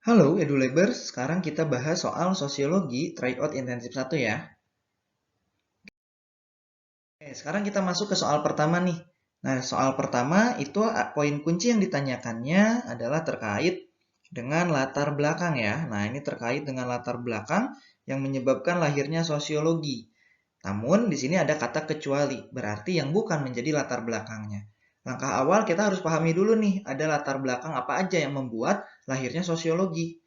Halo EduLabers, sekarang kita bahas soal sosiologi tryout intensif 1 ya. Sekarang kita masuk ke soal pertama nih. Nah, soal pertama itu poin kunci yang ditanyakannya adalah terkait dengan latar belakang ya. Nah, ini terkait dengan latar belakang yang menyebabkan lahirnya sosiologi. Namun, di sini ada kata kecuali, berarti yang bukan menjadi latar belakangnya. Langkah awal kita harus pahami dulu nih, ada latar belakang apa aja yang membuat lahirnya sosiologi.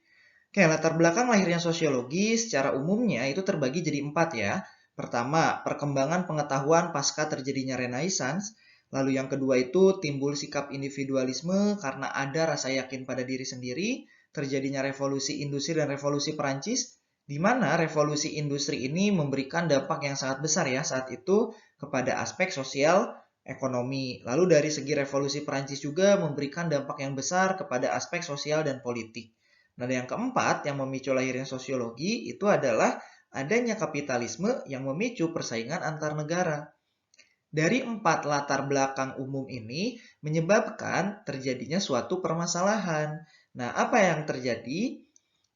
Oke, latar belakang lahirnya sosiologi secara umumnya itu terbagi jadi 4 ya. Pertama, perkembangan pengetahuan pasca terjadinya Renaissance. Lalu yang kedua itu timbul sikap individualisme karena ada rasa yakin pada diri sendiri, terjadinya revolusi industri dan revolusi Perancis, di mana revolusi industri ini memberikan dampak yang sangat besar ya saat itu kepada aspek sosial ekonomi. Lalu dari segi revolusi Perancis juga memberikan dampak yang besar kepada aspek sosial dan politik. Dan yang keempat yang memicu lahirnya sosiologi itu adalah adanya kapitalisme yang memicu persaingan antar negara. Dari 4 latar belakang umum ini menyebabkan terjadinya suatu permasalahan. Nah, apa yang terjadi?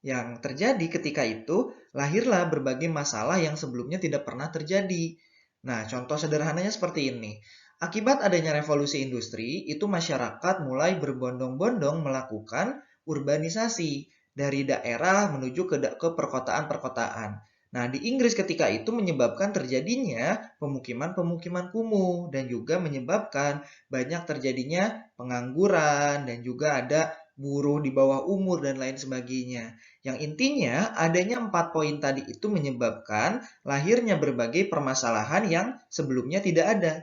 Yang terjadi ketika itu lahirlah berbagai masalah yang sebelumnya tidak pernah terjadi. Nah, contoh sederhananya seperti ini. Akibat adanya revolusi industri, itu masyarakat mulai berbondong-bondong melakukan urbanisasi dari daerah menuju ke perkotaan-perkotaan. Nah, di Inggris ketika itu menyebabkan terjadinya pemukiman-pemukiman kumuh dan juga menyebabkan banyak terjadinya pengangguran dan juga ada buruh di bawah umur dan lain sebagainya. Yang intinya adanya 4 poin tadi itu menyebabkan lahirnya berbagai permasalahan yang sebelumnya tidak ada.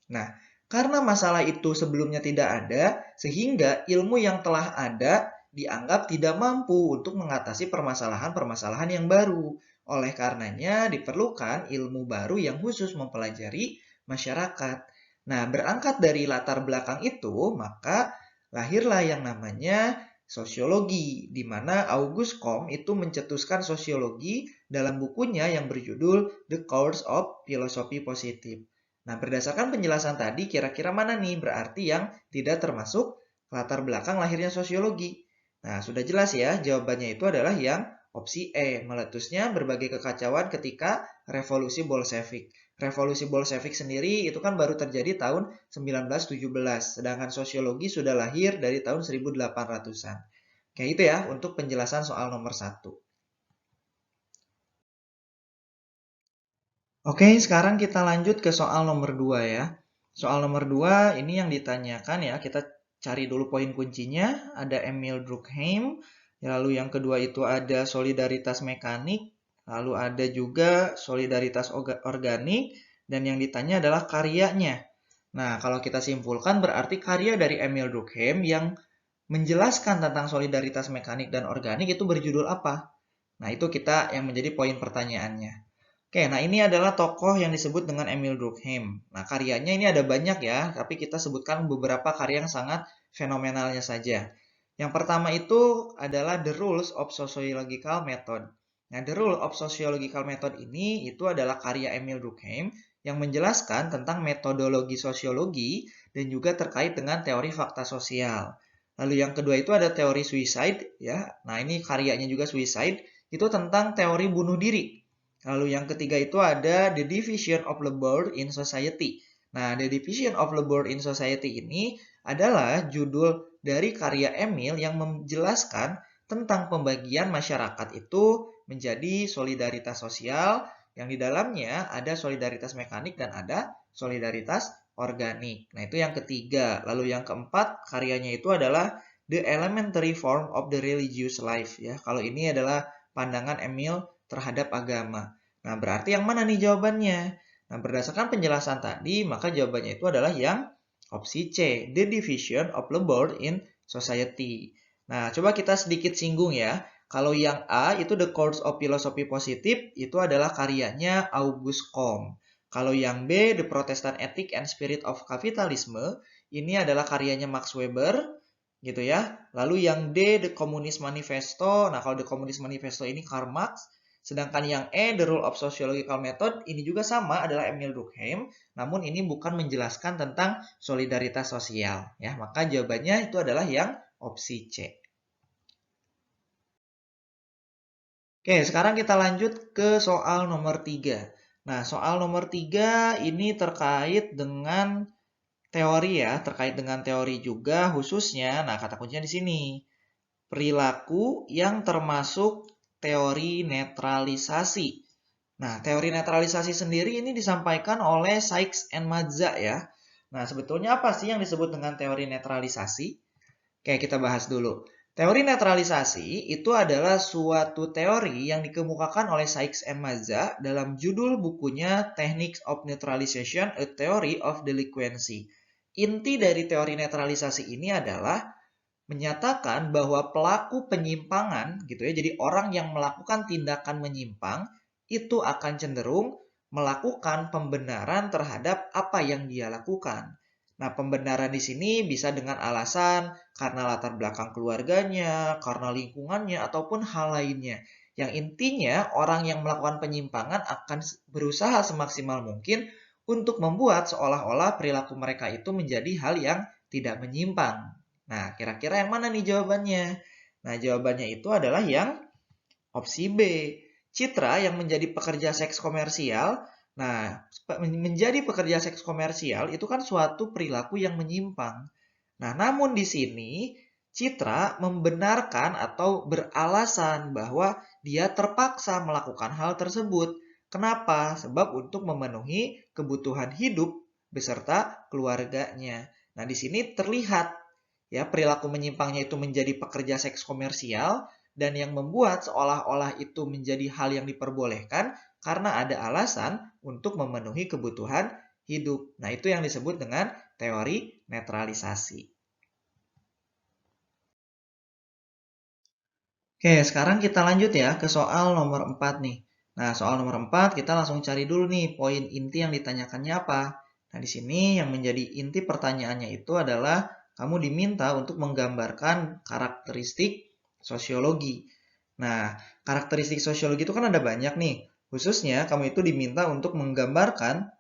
Nah, karena masalah itu sebelumnya tidak ada, sehingga ilmu yang telah ada dianggap tidak mampu untuk mengatasi permasalahan-permasalahan yang baru. Oleh karenanya diperlukan ilmu baru yang khusus mempelajari masyarakat. Nah, berangkat dari latar belakang itu, maka lahirlah yang namanya sosiologi, di mana Auguste Comte itu mencetuskan sosiologi dalam bukunya yang berjudul The Course of Philosophy Positive. Nah, berdasarkan penjelasan tadi, kira-kira mana nih berarti yang tidak termasuk latar belakang lahirnya sosiologi? Nah, sudah jelas ya, jawabannya itu adalah yang opsi E, meletusnya berbagai kekacauan ketika revolusi Bolshevik. Revolusi Bolshevik sendiri itu kan baru terjadi tahun 1917, sedangkan sosiologi sudah lahir dari tahun 1800-an. Kayak itu ya untuk penjelasan soal nomor 1. Oke, sekarang kita lanjut ke soal nomor 2 ya. Soal nomor 2 ini yang ditanyakan ya, kita cari dulu poin kuncinya. Ada Emil Durkheim, lalu yang kedua itu ada solidaritas mekanik, lalu ada juga solidaritas organik, dan yang ditanya adalah karyanya. Nah, kalau kita simpulkan berarti karya dari Emil Durkheim yang menjelaskan tentang solidaritas mekanik dan organik itu berjudul apa? Nah, itu kita yang menjadi poin pertanyaannya. Oke, nah ini adalah tokoh yang disebut dengan Emil Durkheim. Nah, karyanya ini ada banyak ya, tapi kita sebutkan beberapa karya yang sangat fenomenalnya saja. Yang pertama itu adalah The Rules of Sociological Method. Nah, The Rule of Sociological Method ini itu adalah karya Emil Durkheim yang menjelaskan tentang metodologi sosiologi dan juga terkait dengan teori fakta sosial. Lalu yang kedua itu ada teori suicide ya. Nah, ini karyanya juga suicide, itu tentang teori bunuh diri. Lalu yang ketiga itu ada The Division of Labor in Society. Nah, The Division of Labor in Society ini adalah judul dari karya Emil yang menjelaskan tentang pembagian masyarakat itu menjadi solidaritas sosial yang di dalamnya ada solidaritas mekanik dan ada solidaritas organik. Nah, itu yang ketiga. Lalu yang keempat, karyanya itu adalah The Elementary Form of the Religious Life ya. Kalau ini adalah pandangan Emil terhadap agama. Nah, berarti yang mana nih jawabannya? Nah, berdasarkan penjelasan tadi, maka jawabannya itu adalah yang opsi C, The Division of Labor in Society. Nah, coba kita sedikit singgung ya. Kalau yang A itu The Course of Philosophy Positive, itu adalah karyanya Auguste Comte. Kalau yang B, The Protestant Ethic and Spirit of Capitalism, ini adalah karyanya Max Weber, gitu ya. Lalu yang D, The Communist Manifesto. Nah, kalau The Communist Manifesto ini Karl Marx. Sedangkan yang E, The Rule of Sociological Method, ini juga sama adalah Emil Durkheim, namun ini bukan menjelaskan tentang solidaritas sosial. Ya, maka jawabannya itu adalah yang opsi C. Oke, sekarang kita lanjut ke soal nomor 3. Nah, soal nomor 3 ini terkait dengan teori ya, terkait dengan teori juga khususnya. Nah, kata kuncinya di sini. Perilaku yang termasuk teori netralisasi. Nah, teori netralisasi sendiri ini disampaikan oleh Sykes and Mazza ya. Nah, sebetulnya apa sih yang disebut dengan teori netralisasi? Oke, kita bahas dulu. Teori netralisasi itu adalah suatu teori yang dikemukakan oleh Sykes and Mazza dalam judul bukunya Techniques of Neutralization, A Theory of Delinquency. Inti dari teori netralisasi ini adalah menyatakan bahwa pelaku penyimpangan gitu ya, jadi orang yang melakukan tindakan menyimpang itu akan cenderung melakukan pembenaran terhadap apa yang dia lakukan. Nah, pembenaran di sini bisa dengan alasan karena latar belakang keluarganya, karena lingkungannya, ataupun hal lainnya. Yang intinya, orang yang melakukan penyimpangan akan berusaha semaksimal mungkin untuk membuat seolah-olah perilaku mereka itu menjadi hal yang tidak menyimpang. Nah, kira-kira yang mana nih jawabannya? Nah, jawabannya itu adalah yang opsi B. Citra yang menjadi pekerja seks komersial. Nah, menjadi pekerja seks komersial itu kan suatu perilaku yang menyimpang. Nah, namun di sini Citra membenarkan atau beralasan bahwa dia terpaksa melakukan hal tersebut. Kenapa? Sebab untuk memenuhi kebutuhan hidup beserta keluarganya. Nah, di sini terlihat ya perilaku menyimpangnya itu menjadi pekerja seks komersial dan yang membuat seolah-olah itu menjadi hal yang diperbolehkan karena ada alasan untuk memenuhi kebutuhan hidup. Nah, itu yang disebut dengan teori netralisasi. Oke, sekarang kita lanjut ya ke soal nomor 4 nih. Nah, soal nomor 4 kita langsung cari dulu nih poin inti yang ditanyakannya apa. Nah, di sini yang menjadi inti pertanyaannya itu adalah kamu diminta untuk menggambarkan karakteristik sosiologi. Nah, karakteristik sosiologi itu kan ada banyak nih. Khususnya kamu itu diminta untuk menggambarkan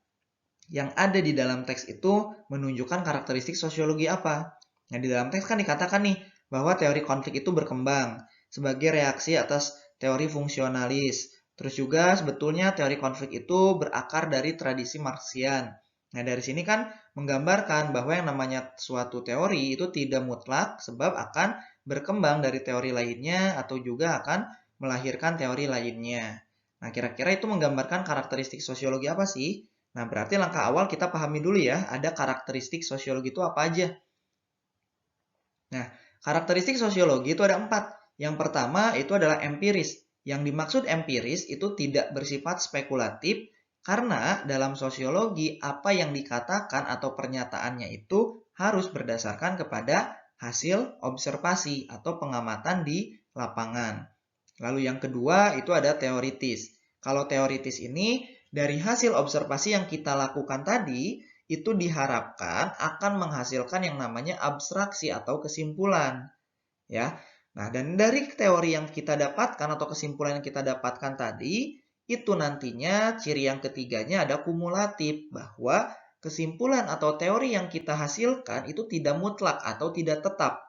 yang ada di dalam teks itu menunjukkan karakteristik sosiologi apa. Nah, di dalam teks kan dikatakan nih bahwa teori konflik itu berkembang sebagai reaksi atas teori fungsionalis. Terus juga sebetulnya teori konflik itu berakar dari tradisi Marxian. Nah, dari sini kan menggambarkan bahwa yang namanya suatu teori itu tidak mutlak sebab akan berkembang dari teori lainnya atau juga akan melahirkan teori lainnya. Nah, kira-kira itu menggambarkan karakteristik sosiologi apa sih? Nah, berarti langkah awal kita pahami dulu ya, ada karakteristik sosiologi itu apa aja. Nah, karakteristik sosiologi itu ada 4. Yang pertama itu adalah empiris. Yang dimaksud empiris itu tidak bersifat spekulatif, karena dalam sosiologi apa yang dikatakan atau pernyataannya itu harus berdasarkan kepada hasil observasi atau pengamatan di lapangan. Lalu yang kedua itu ada teoritis. Kalau teoritis ini dari hasil observasi yang kita lakukan tadi, itu diharapkan akan menghasilkan yang namanya abstraksi atau kesimpulan. Ya. Nah, dan dari teori yang kita dapatkan atau kesimpulan yang kita dapatkan tadi, itu nantinya ciri yang ketiganya ada kumulatif, bahwa kesimpulan atau teori yang kita hasilkan itu tidak mutlak atau tidak tetap.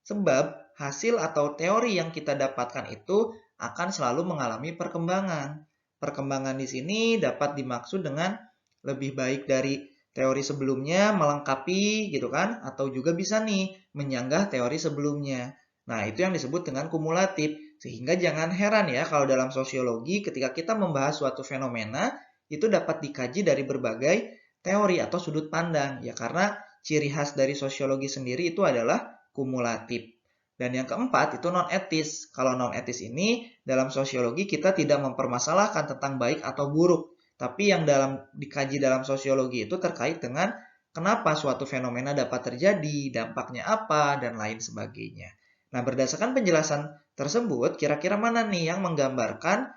Sebab hasil atau teori yang kita dapatkan itu akan selalu mengalami perkembangan. Perkembangan di sini dapat dimaksud dengan lebih baik dari teori sebelumnya, melengkapi gitu kan, atau juga bisa nih menyanggah teori sebelumnya. Nah, itu yang disebut dengan kumulatif. Sehingga jangan heran ya kalau dalam sosiologi ketika kita membahas suatu fenomena, itu dapat dikaji dari berbagai teori atau sudut pandang. Ya karena ciri khas dari sosiologi sendiri itu adalah kumulatif. Dan yang keempat itu non-etis. Kalau non-etis ini dalam sosiologi kita tidak mempermasalahkan tentang baik atau buruk. Tapi yang dikaji dalam sosiologi itu terkait dengan kenapa suatu fenomena dapat terjadi, dampaknya apa, dan lain sebagainya. Nah, berdasarkan penjelasan tersebut, kira-kira mana nih yang menggambarkan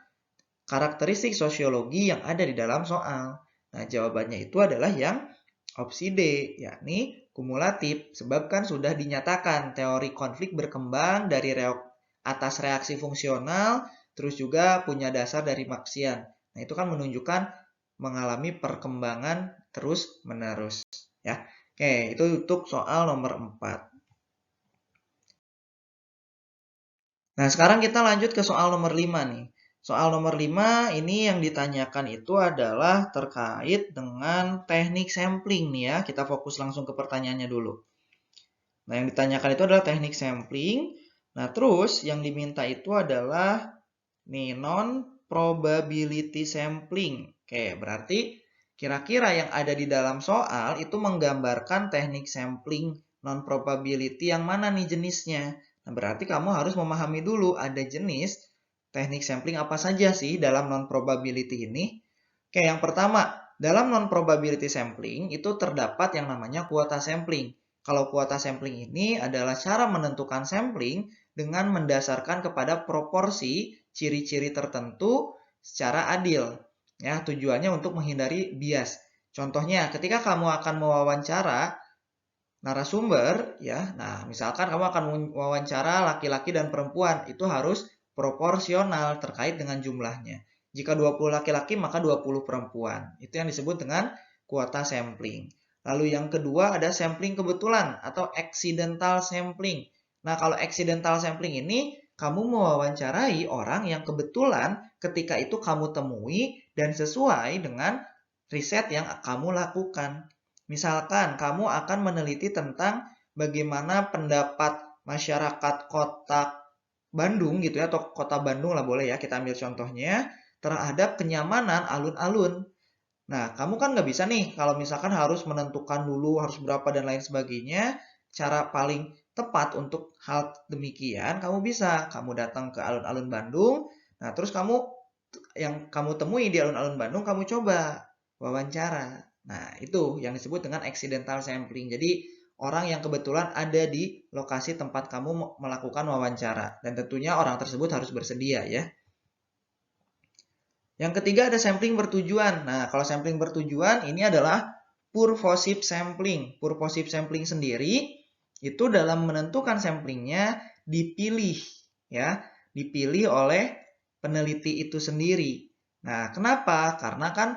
karakteristik sosiologi yang ada di dalam soal? Nah, jawabannya itu adalah yang opsi D, yakni kumulatif. Sebab kan sudah dinyatakan teori konflik berkembang dari atas reaksi fungsional, terus juga punya dasar dari Marxian. Nah, itu kan menunjukkan mengalami perkembangan terus-menerus. Ya. Oke, itu untuk soal nomor 4. Nah, sekarang kita lanjut ke soal nomor 5 nih. Soal nomor 5 ini yang ditanyakan itu adalah terkait dengan teknik sampling nih ya. Kita fokus langsung ke pertanyaannya dulu. Nah, yang ditanyakan itu adalah teknik sampling. Nah, terus yang diminta itu adalah nih non-probability sampling. Oke, berarti kira-kira yang ada di dalam soal itu menggambarkan teknik sampling non-probability yang mana nih jenisnya. Nah, berarti kamu harus memahami dulu ada jenis teknik sampling apa saja sih dalam non-probability ini. Oke, yang pertama, dalam non-probability sampling itu terdapat yang namanya kuota sampling. Kalau kuota sampling ini adalah cara menentukan sampling dengan mendasarkan kepada proporsi ciri-ciri tertentu secara adil. Ya, tujuannya untuk menghindari bias. Contohnya, ketika kamu akan mewawancara narasumber, ya, nah misalkan kamu akan mewawancara laki-laki dan perempuan, itu harus proporsional terkait dengan jumlahnya. Jika 20 laki-laki, maka 20 perempuan. Itu yang disebut dengan kuota sampling. Lalu yang kedua ada sampling kebetulan atau accidental sampling. Nah, kalau accidental sampling ini kamu mewawancarai orang yang kebetulan ketika itu kamu temui dan sesuai dengan riset yang kamu lakukan. Misalkan kamu akan meneliti tentang bagaimana pendapat masyarakat kota Bandung gitu ya, atau kota Bandung lah boleh ya, kita ambil contohnya, terhadap kenyamanan alun-alun. Nah, kamu kan nggak bisa nih kalau misalkan harus menentukan dulu harus berapa dan lain sebagainya. Cara paling tepat untuk hal demikian, kamu bisa. Kamu datang ke alun-alun Bandung, nah terus yang kamu temui di alun-alun Bandung, kamu coba wawancara. Nah, itu yang disebut dengan accidental sampling. Jadi, orang yang kebetulan ada di lokasi tempat kamu melakukan wawancara. Dan tentunya orang tersebut harus bersedia ya. Yang ketiga ada sampling bertujuan. Nah, kalau sampling bertujuan ini adalah purposive sampling. Purposive sampling sendiri itu dalam menentukan samplingnya dipilih ya, dipilih oleh peneliti itu sendiri. Nah, kenapa? Karena kan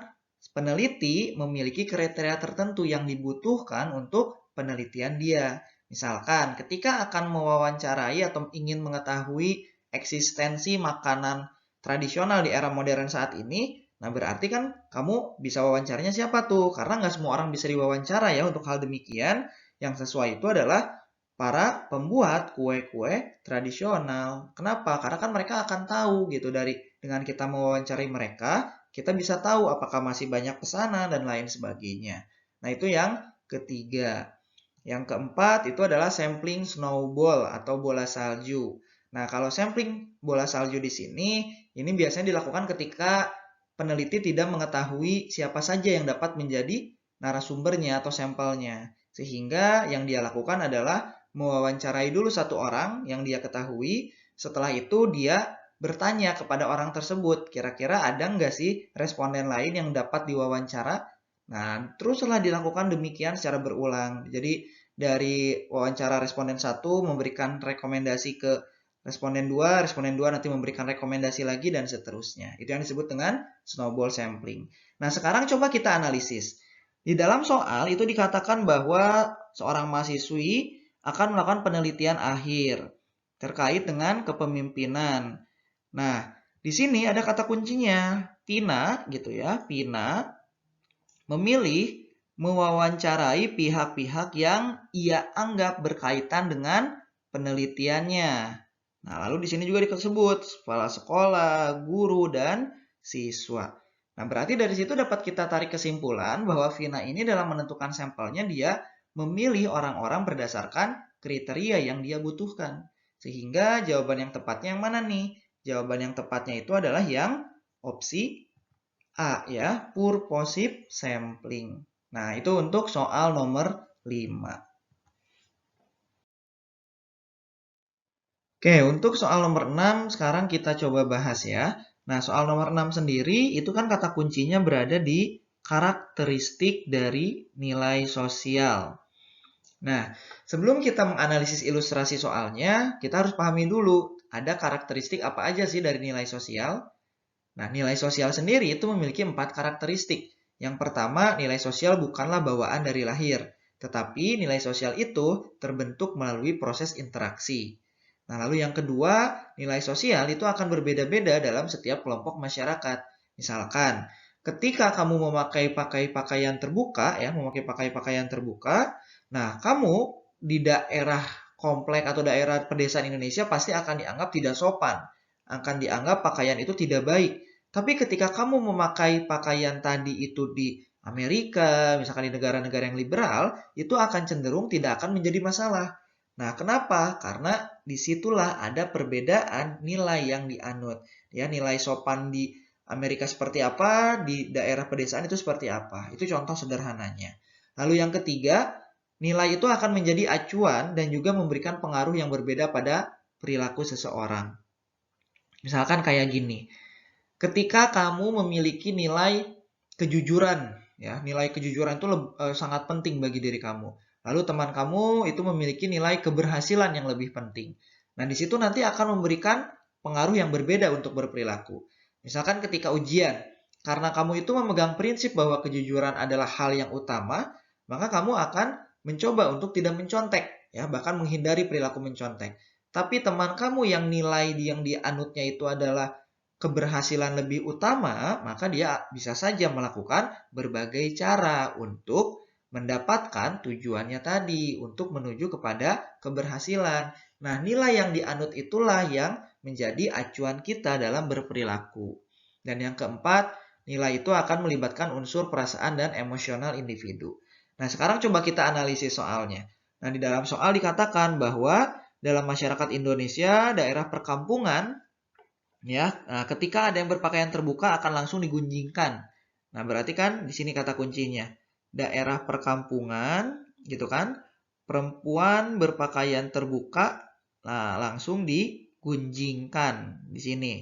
peneliti memiliki kriteria tertentu yang dibutuhkan untuk penelitian dia. Misalkan ketika akan mewawancarai atau ingin mengetahui eksistensi makanan tradisional di era modern saat ini, nah berarti kan kamu bisa wawancaranya siapa tuh? Karena nggak semua orang bisa diwawancara ya untuk hal demikian. Yang sesuai itu adalah para pembuat kue-kue tradisional. Kenapa? Karena kan mereka akan tahu gitu dengan kita mewawancarai mereka, kita bisa tahu apakah masih banyak pesanan dan lain sebagainya. Nah, itu yang ketiga. Yang keempat itu adalah sampling snowball atau bola salju. Nah, kalau sampling bola salju di sini, ini biasanya dilakukan ketika peneliti tidak mengetahui siapa saja yang dapat menjadi narasumbernya atau sampelnya. Sehingga yang dia lakukan adalah mewawancarai dulu satu orang yang dia ketahui. Setelah itu dia bertanya kepada orang tersebut, kira-kira ada nggak sih responden lain yang dapat diwawancara? Nah, terus setelah dilakukan demikian secara berulang. Jadi dari wawancara responden 1 memberikan rekomendasi ke responden 2 nanti memberikan rekomendasi lagi dan seterusnya. Itu yang disebut dengan snowball sampling. Nah, sekarang coba kita analisis. Di dalam soal itu dikatakan bahwa seorang mahasiswi akan melakukan penelitian akhir terkait dengan kepemimpinan. Nah, di sini ada kata kuncinya, Pina gitu ya. Pina memilih mewawancarai pihak-pihak yang ia anggap berkaitan dengan penelitiannya. Nah, lalu di sini juga disebut kepala sekolah, guru, dan siswa. Nah, berarti dari situ dapat kita tarik kesimpulan bahwa Vina ini dalam menentukan sampelnya dia memilih orang-orang berdasarkan kriteria yang dia butuhkan. Sehingga jawaban yang tepatnya yang mana nih? Jawaban yang tepatnya itu adalah yang opsi A ya, purposive sampling. Nah, itu untuk soal nomor 5. Oke, untuk soal nomor 6 sekarang kita coba bahas ya. Nah, soal nomor 6 sendiri itu kan kata kuncinya berada di karakteristik dari nilai sosial. Nah, sebelum kita menganalisis ilustrasi soalnya, kita harus pahami dulu ada karakteristik apa aja sih dari nilai sosial. Nah, nilai sosial sendiri itu memiliki 4 karakteristik. Yang pertama, nilai sosial bukanlah bawaan dari lahir, tetapi nilai sosial itu terbentuk melalui proses interaksi. Nah, lalu yang kedua, nilai sosial itu akan berbeda-beda dalam setiap kelompok masyarakat. Misalkan, ketika kamu memakai pakaian terbuka, ya, memakai pakaian terbuka, nah, kamu di daerah komplek atau daerah pedesaan Indonesia pasti akan dianggap tidak sopan. Akan dianggap pakaian itu tidak baik. Tapi ketika kamu memakai pakaian tadi itu di Amerika, misalkan di negara-negara yang liberal, itu akan cenderung tidak akan menjadi masalah. Nah, kenapa? Karena disitulah ada perbedaan nilai yang dianut. Ya, nilai sopan di Amerika seperti apa, di daerah pedesaan itu seperti apa. Itu contoh sederhananya. Lalu yang ketiga, nilai itu akan menjadi acuan dan juga memberikan pengaruh yang berbeda pada perilaku seseorang. Misalkan kayak gini, ketika kamu memiliki nilai kejujuran, ya, nilai kejujuran itu sangat penting bagi diri kamu. Lalu teman kamu itu memiliki nilai keberhasilan yang lebih penting. Nah, di situ nanti akan memberikan pengaruh yang berbeda untuk berperilaku. Misalkan ketika ujian, karena kamu itu memegang prinsip bahwa kejujuran adalah hal yang utama, maka kamu akan mencoba untuk tidak mencontek, ya, bahkan menghindari perilaku mencontek. Tapi teman kamu yang nilai yang dianutnya itu adalah keberhasilan lebih utama, maka dia bisa saja melakukan berbagai cara untuk mendapatkan tujuannya tadi, untuk menuju kepada keberhasilan. Nah, nilai yang dianut itulah yang menjadi acuan kita dalam berperilaku. Dan yang keempat, nilai itu akan melibatkan unsur perasaan dan emosional individu. Nah, sekarang coba kita analisis soalnya. Nah, di dalam soal dikatakan bahwa dalam masyarakat Indonesia, daerah perkampungan, ya, nah, ketika ada yang berpakaian terbuka akan langsung digunjingkan. Nah, berarti kan di sini kata kuncinya. Daerah perkampungan, gitu kan? Perempuan berpakaian terbuka, nah, langsung digunjingkan di sini.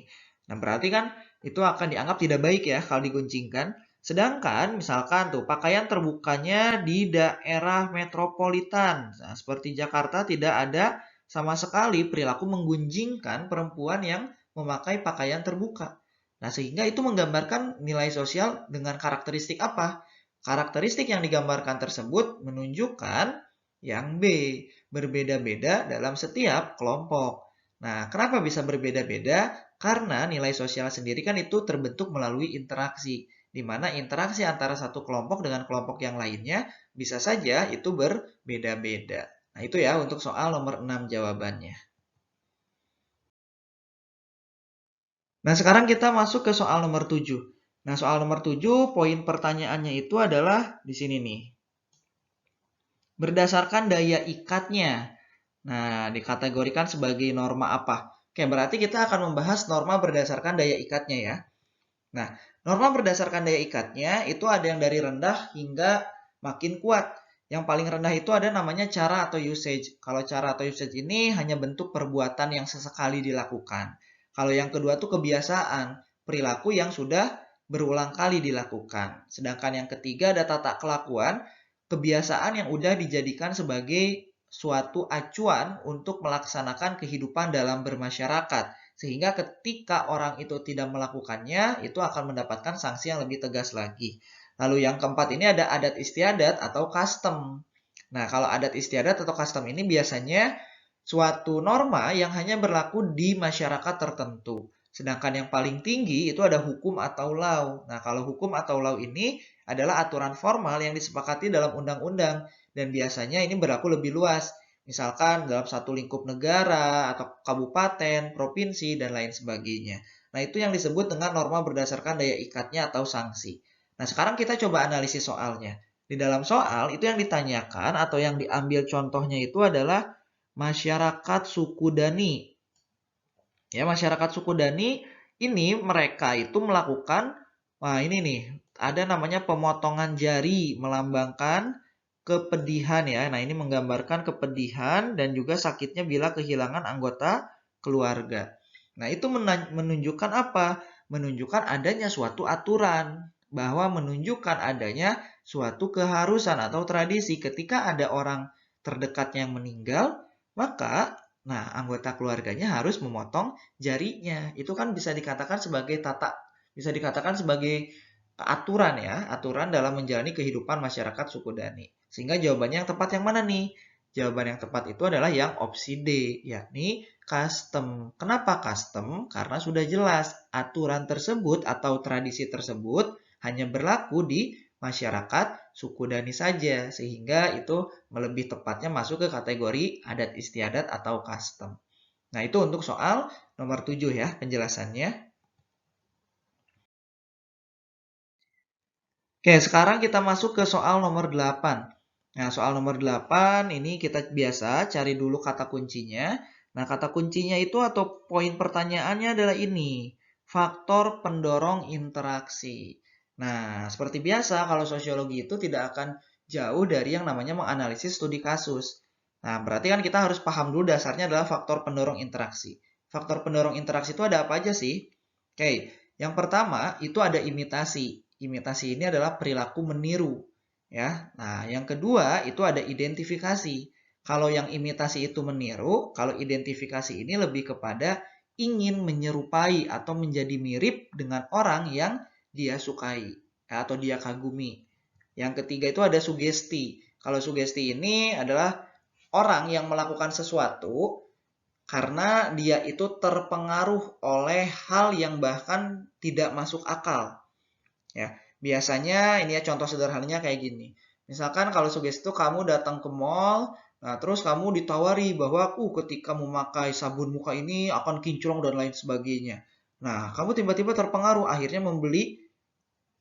Nah, berarti kan itu akan dianggap tidak baik ya kalau digunjingkan. Sedangkan misalkan tuh pakaian terbukanya di daerah metropolitan. Nah, seperti Jakarta tidak ada sama sekali perilaku menggunjingkan perempuan yang memakai pakaian terbuka. Nah, sehingga itu menggambarkan nilai sosial dengan karakteristik apa? Karakteristik yang digambarkan tersebut menunjukkan yang B, berbeda-beda dalam setiap kelompok. Nah, kenapa bisa berbeda-beda? Karena nilai sosial sendiri kan itu terbentuk melalui interaksi, di mana interaksi antara satu kelompok dengan kelompok yang lainnya bisa saja itu berbeda-beda. Nah, itu ya untuk soal nomor 6 jawabannya. Nah, sekarang kita masuk ke soal nomor 7. Nah, soal nomor 7, poin pertanyaannya itu adalah di sini nih. Berdasarkan daya ikatnya. Nah, dikategorikan sebagai norma apa? Oke, berarti kita akan membahas norma berdasarkan daya ikatnya ya. Nah, norma berdasarkan daya ikatnya itu ada yang dari rendah hingga makin kuat. Yang paling rendah itu ada namanya cara atau usage. Kalau cara atau usage ini hanya bentuk perbuatan yang sesekali dilakukan. Kalau yang kedua tuh kebiasaan, perilaku yang sudah berulang kali dilakukan. Sedangkan yang ketiga ada tata kelakuan, kebiasaan yang udah dijadikan sebagai suatu acuan untuk melaksanakan kehidupan dalam bermasyarakat. Sehingga ketika orang itu tidak melakukannya, itu akan mendapatkan sanksi yang lebih tegas lagi. Lalu yang keempat ini ada adat istiadat atau custom. Nah, kalau adat istiadat atau custom ini biasanya suatu norma yang hanya berlaku di masyarakat tertentu. Sedangkan yang paling tinggi itu ada hukum atau law. Nah, kalau hukum atau law ini adalah aturan formal yang disepakati dalam undang-undang. Dan biasanya ini berlaku lebih luas. Misalkan dalam satu lingkup negara, atau kabupaten, provinsi, dan lain sebagainya. Nah, itu yang disebut dengan norma berdasarkan daya ikatnya atau sanksi. Nah, sekarang kita coba analisis soalnya. Di dalam soal, itu yang ditanyakan atau yang diambil contohnya itu adalah masyarakat suku Dani. Ya, masyarakat suku Dani ini mereka itu melakukan, wah ini nih, ada namanya pemotongan jari melambangkan kepedihan ya. Nah, ini menggambarkan kepedihan dan juga sakitnya bila kehilangan anggota keluarga. Nah, itu menunjukkan apa? Menunjukkan adanya suatu aturan, bahwa menunjukkan adanya suatu keharusan atau tradisi ketika ada orang terdekatnya yang meninggal, maka anggota keluarganya harus memotong jarinya. Itu kan bisa dikatakan sebagai bisa dikatakan sebagai aturan ya, aturan dalam menjalani kehidupan masyarakat suku Dani. Sehingga jawabannya yang tepat yang mana nih? Jawaban yang tepat itu adalah yang opsi D, yakni custom. Kenapa custom? Karena sudah jelas aturan tersebut atau tradisi tersebut hanya berlaku di masyarakat suku Dani saja, sehingga itu lebih tepatnya masuk ke kategori adat istiadat atau custom. Nah, itu untuk soal nomor 7 ya penjelasannya. Oke, sekarang kita masuk ke soal nomor 8. Nah, soal nomor 8 ini kita biasa cari dulu kata kuncinya. Nah, kata kuncinya itu atau poin pertanyaannya adalah ini, faktor pendorong interaksi. Nah, seperti biasa kalau sosiologi itu tidak akan jauh dari yang namanya menganalisis studi kasus. Nah, berarti kan kita harus paham dulu dasarnya adalah faktor pendorong interaksi. Faktor pendorong interaksi itu ada apa aja sih? Oke, yang pertama itu ada imitasi. Imitasi ini adalah perilaku meniru, ya. Nah, yang kedua itu ada identifikasi. Kalau yang imitasi itu meniru, kalau identifikasi ini lebih kepada ingin menyerupai atau menjadi mirip dengan orang yang dia sukai atau dia kagumi. Yang ketiga itu ada sugesti. Kalau sugesti ini adalah orang yang melakukan sesuatu karena dia itu terpengaruh oleh hal yang bahkan tidak masuk akal. Ya, biasanya ini ya contoh sederhananya kayak gini. Misalkan kalau sugesti itu kamu datang ke mall, nah terus kamu ditawari bahwa ketika memakai sabun muka ini akan kinclong dan lain sebagainya. Nah, kamu tiba-tiba terpengaruh akhirnya membeli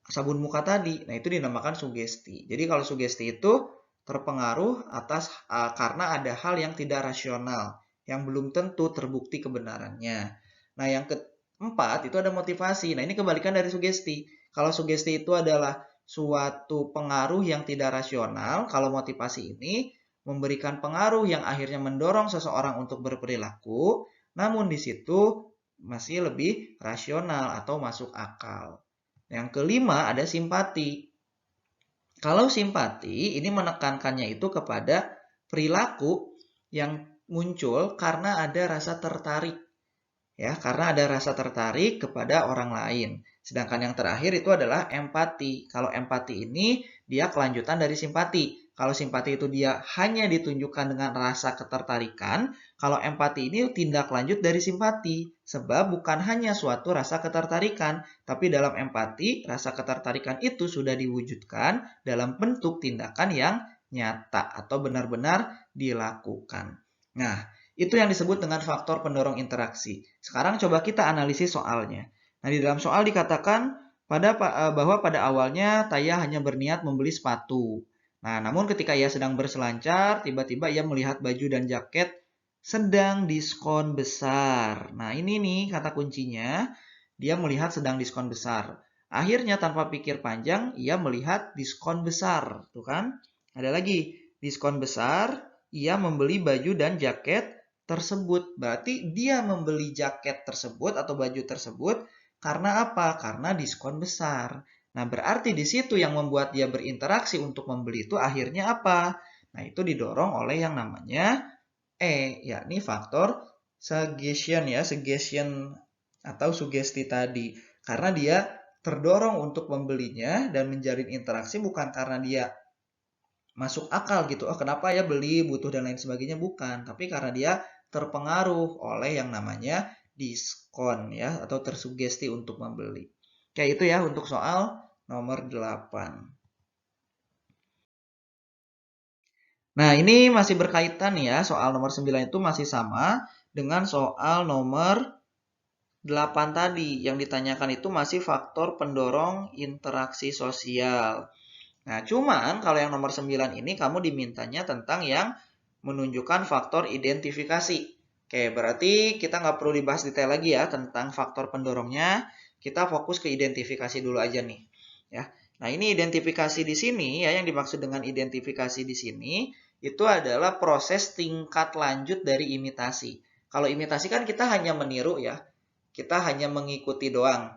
sabun muka tadi. Nah, itu dinamakan sugesti. Jadi kalau sugesti itu terpengaruh atas karena ada hal yang tidak rasional, yang belum tentu terbukti kebenarannya. Nah, yang keempat itu ada motivasi. Nah, ini kebalikan dari sugesti. Kalau sugesti itu adalah suatu pengaruh yang tidak rasional, kalau motivasi ini memberikan pengaruh yang akhirnya mendorong seseorang untuk berperilaku, namun di situ masih lebih rasional atau masuk akal. Yang kelima ada simpati. Kalau simpati ini menekankannya itu kepada perilaku yang muncul karena ada rasa tertarik. Ya, karena ada rasa tertarik kepada orang lain. Sedangkan yang terakhir itu adalah empati. Kalau empati ini dia kelanjutan dari simpati. Kalau simpati itu dia hanya ditunjukkan dengan rasa ketertarikan, kalau empati ini tindak lanjut dari simpati. Sebab bukan hanya suatu rasa ketertarikan, tapi dalam empati, rasa ketertarikan itu sudah diwujudkan dalam bentuk tindakan yang nyata atau benar-benar dilakukan. Nah, itu yang disebut dengan faktor pendorong interaksi. Sekarang coba kita analisis soalnya. Nah, di dalam soal dikatakan bahwa pada awalnya Taya hanya berniat membeli sepatu. Nah, namun ketika ia sedang berselancar, tiba-tiba ia melihat baju dan jaket sedang diskon besar. Nah, ini nih kata kuncinya, dia melihat sedang diskon besar. Akhirnya tanpa pikir panjang, ia melihat diskon besar. Tuh kan? Ada lagi, diskon besar, ia membeli baju dan jaket tersebut. Berarti dia membeli jaket tersebut atau baju tersebut karena apa? Karena diskon besar. Nah, berarti di situ yang membuat dia berinteraksi untuk membeli itu akhirnya apa? Nah, itu didorong oleh yang namanya yakni faktor suggestion ya, suggestion atau sugesti tadi. Karena dia terdorong untuk membelinya dan menjalin interaksi bukan karena dia masuk akal gitu. Oh, kenapa ya beli, butuh dan lain sebagainya, bukan. Tapi karena dia terpengaruh oleh yang namanya diskon ya atau tersugesti untuk membeli. Kayak itu ya untuk soal nomor 8. Nah, ini masih berkaitan ya, soal nomor 9 itu masih sama dengan soal nomor 8 tadi. Yang ditanyakan itu masih faktor pendorong interaksi sosial. Nah, cuman kalau yang nomor 9 ini kamu dimintanya tentang yang menunjukkan faktor identifikasi. Oke, berarti kita nggak perlu dibahas detail lagi ya tentang faktor pendorongnya. Kita fokus ke identifikasi dulu aja nih. Ya. Nah, ini identifikasi di sini ya, yang dimaksud dengan identifikasi di sini itu adalah proses tingkat lanjut dari imitasi. Kalau imitasi kan kita hanya meniru ya. Kita hanya mengikuti doang.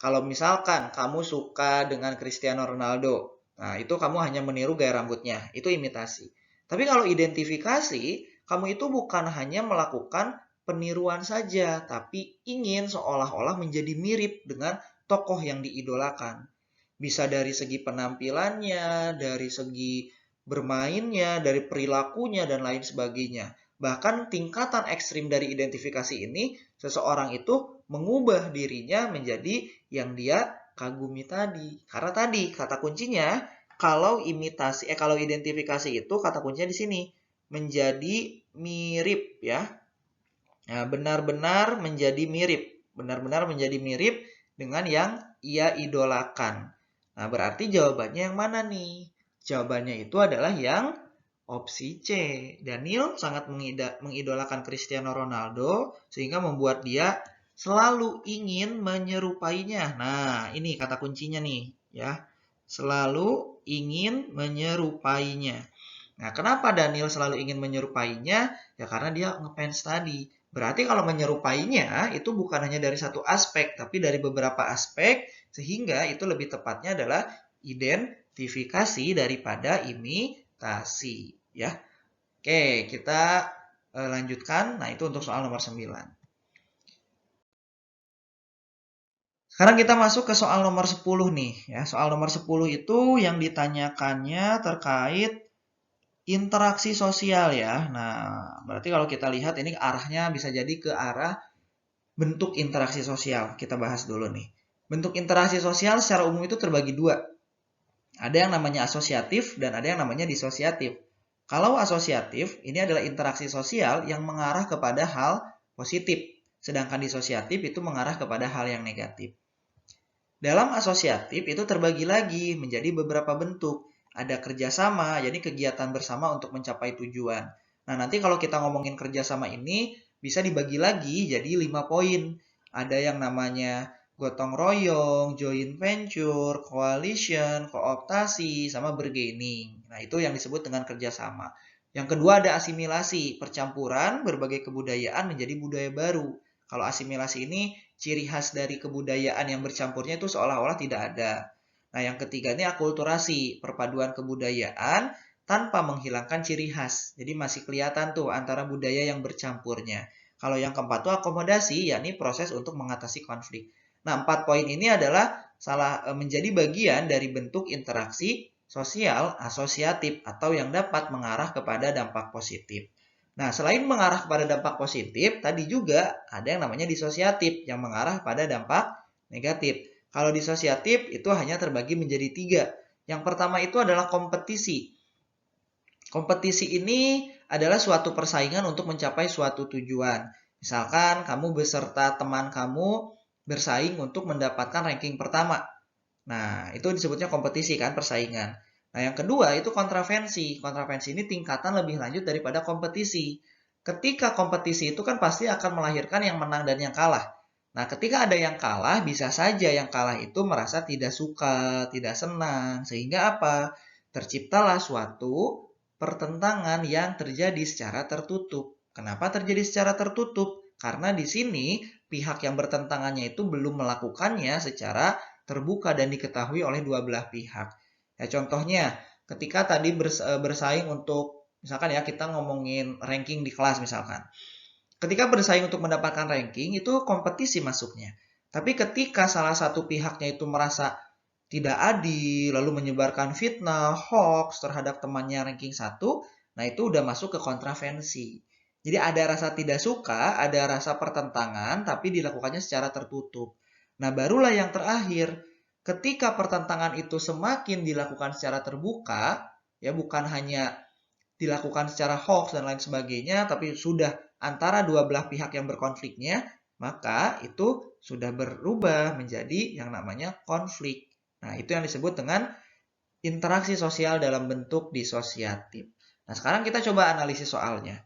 Kalau misalkan kamu suka dengan Cristiano Ronaldo, nah itu kamu hanya meniru gaya rambutnya, itu imitasi. Tapi kalau identifikasi, kamu itu bukan hanya melakukan peniruan saja, tapi ingin seolah-olah menjadi mirip dengan tokoh yang diidolakan. Bisa dari segi penampilannya, dari segi bermainnya, dari perilakunya, dan lain sebagainya. Bahkan tingkatan ekstrim dari identifikasi ini, seseorang itu mengubah dirinya menjadi yang dia kagumi tadi. Karena tadi kata kuncinya, kalau identifikasi itu kata kuncinya di sini menjadi mirip ya. Nah, benar-benar menjadi mirip. Benar-benar menjadi mirip dengan yang ia idolakan. Nah, berarti jawabannya yang mana nih? Jawabannya itu adalah yang opsi C. Daniel sangat mengidolakan Cristiano Ronaldo sehingga membuat dia selalu ingin menyerupainya. Nah, ini kata kuncinya nih, ya. Selalu ingin menyerupainya. Nah, kenapa Daniel selalu ingin menyerupainya? Ya karena dia ngefans tadi. Berarti kalau menyerupainya itu bukan hanya dari satu aspek, tapi dari beberapa aspek, sehingga itu lebih tepatnya adalah identifikasi daripada imitasi. Ya. Oke, kita lanjutkan. Nah, itu untuk soal nomor 9. Sekarang kita masuk ke soal nomor 10 nih. Ya, soal nomor 10 itu yang ditanyakannya terkait interaksi sosial ya. Nah, berarti kalau kita lihat ini arahnya bisa jadi ke arah bentuk interaksi sosial. Kita bahas dulu nih. Bentuk interaksi sosial secara umum itu terbagi dua. Ada yang namanya asosiatif dan ada yang namanya disosiatif. Kalau asosiatif, ini adalah interaksi sosial yang mengarah kepada hal positif. Sedangkan disosiatif itu mengarah kepada hal yang negatif. Dalam asosiatif itu terbagi lagi menjadi beberapa bentuk. Ada kerjasama, jadi kegiatan bersama untuk mencapai tujuan. Nah, nanti kalau kita ngomongin kerjasama ini, bisa dibagi lagi jadi 5 poin. Ada yang namanya gotong royong, joint venture, coalition, kooptasi, sama bargaining. Nah, itu yang disebut dengan kerjasama. Yang kedua ada asimilasi, percampuran berbagai kebudayaan menjadi budaya baru. Kalau asimilasi ini ciri khas dari kebudayaan yang bercampurnya itu seolah-olah tidak ada. Nah, yang ketiga ini akulturasi, perpaduan kebudayaan tanpa menghilangkan ciri khas. Jadi masih kelihatan tuh antara budaya yang bercampurnya. Kalau yang keempat itu akomodasi, yakni proses untuk mengatasi konflik. Nah, 4 poin ini adalah menjadi bagian dari bentuk interaksi sosial asosiatif atau yang dapat mengarah kepada dampak positif. Nah, selain mengarah kepada dampak positif, tadi juga ada yang namanya disosiatif yang mengarah pada dampak negatif. Kalau disosiatif itu hanya terbagi menjadi 3. Yang pertama itu adalah kompetisi. Kompetisi ini adalah suatu persaingan untuk mencapai suatu tujuan. Misalkan kamu beserta teman kamu bersaing untuk mendapatkan ranking pertama. Nah, itu disebutnya kompetisi kan, persaingan. Nah, yang kedua itu kontravensi. Kontravensi ini tingkatan lebih lanjut daripada kompetisi. Ketika kompetisi itu kan pasti akan melahirkan yang menang dan yang kalah. Nah, ketika ada yang kalah, bisa saja yang kalah itu merasa tidak suka, tidak senang. Sehingga apa? Terciptalah suatu pertentangan yang terjadi secara tertutup. Kenapa terjadi secara tertutup? Karena di sini pihak yang bertentangannya itu belum melakukannya secara terbuka dan diketahui oleh dua belah pihak. Ya, contohnya ketika tadi bersaing untuk misalkan ya kita ngomongin ranking di kelas misalkan. Ketika bersaing untuk mendapatkan ranking itu kompetisi masuknya. Tapi ketika salah satu pihaknya itu merasa tidak adil, lalu menyebarkan fitnah, hoax terhadap temannya ranking 1, nah itu udah masuk ke kontravensi. Jadi ada rasa tidak suka, ada rasa pertentangan, tapi dilakukannya secara tertutup. Nah, barulah yang terakhir, ketika pertentangan itu semakin dilakukan secara terbuka, ya bukan hanya dilakukan secara hoax dan lain sebagainya, tapi sudah antara dua belah pihak yang berkonfliknya, maka itu sudah berubah menjadi yang namanya konflik. Nah, itu yang disebut dengan interaksi sosial dalam bentuk disosiatif. Nah, sekarang kita coba analisis soalnya.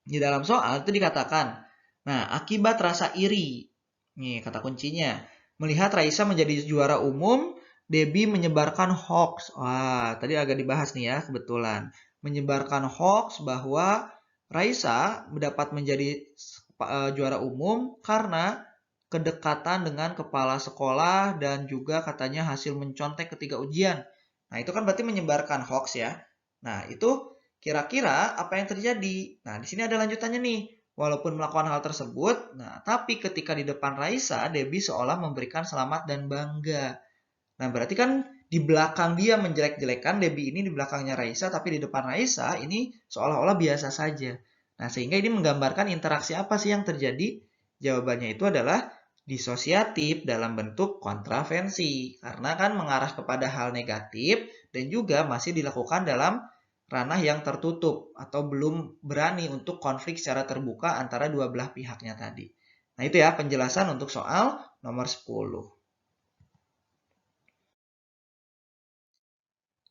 Di dalam soal itu dikatakan, nah, akibat rasa iri, nih kata kuncinya, melihat Raisa menjadi juara umum, Debbie menyebarkan hoax. Wah, tadi agak dibahas nih ya, kebetulan. Menyebarkan hoax bahwa Raisa dapat menjadi juara umum karena kedekatan dengan kepala sekolah dan juga katanya hasil mencontek ketika ujian. Nah, itu kan berarti menyebarkan hoax ya. Nah, itu kira-kira apa yang terjadi? Nah, di sini ada lanjutannya nih. Walaupun melakukan hal tersebut, nah tapi ketika di depan Raisa, Debbie seolah memberikan selamat dan bangga. Nah, berarti kan di belakang dia menjelek-jelekan, Debbie ini di belakangnya Raisa, tapi di depan Raisa ini seolah-olah biasa saja. Nah, sehingga ini menggambarkan interaksi apa sih yang terjadi? Jawabannya itu adalah disosiatif dalam bentuk kontravensi. Karena kan mengarah kepada hal negatif dan juga masih dilakukan dalam ranah yang tertutup atau belum berani untuk konflik secara terbuka antara dua belah pihaknya tadi. Nah, itu ya penjelasan untuk soal nomor 10.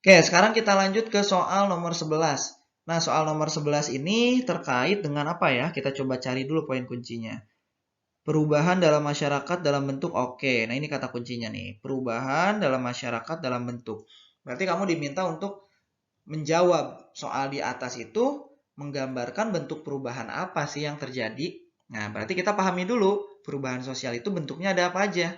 Oke, sekarang kita lanjut ke soal nomor 11. Nah, soal nomor 11 ini terkait dengan apa ya? Kita coba cari dulu poin kuncinya. Perubahan dalam masyarakat dalam bentuk oke. Nah, ini kata kuncinya nih. Perubahan dalam masyarakat dalam bentuk. Berarti kamu diminta untuk menjawab soal di atas itu menggambarkan bentuk perubahan apa sih yang terjadi. Nah, berarti kita pahami dulu perubahan sosial itu bentuknya ada apa aja.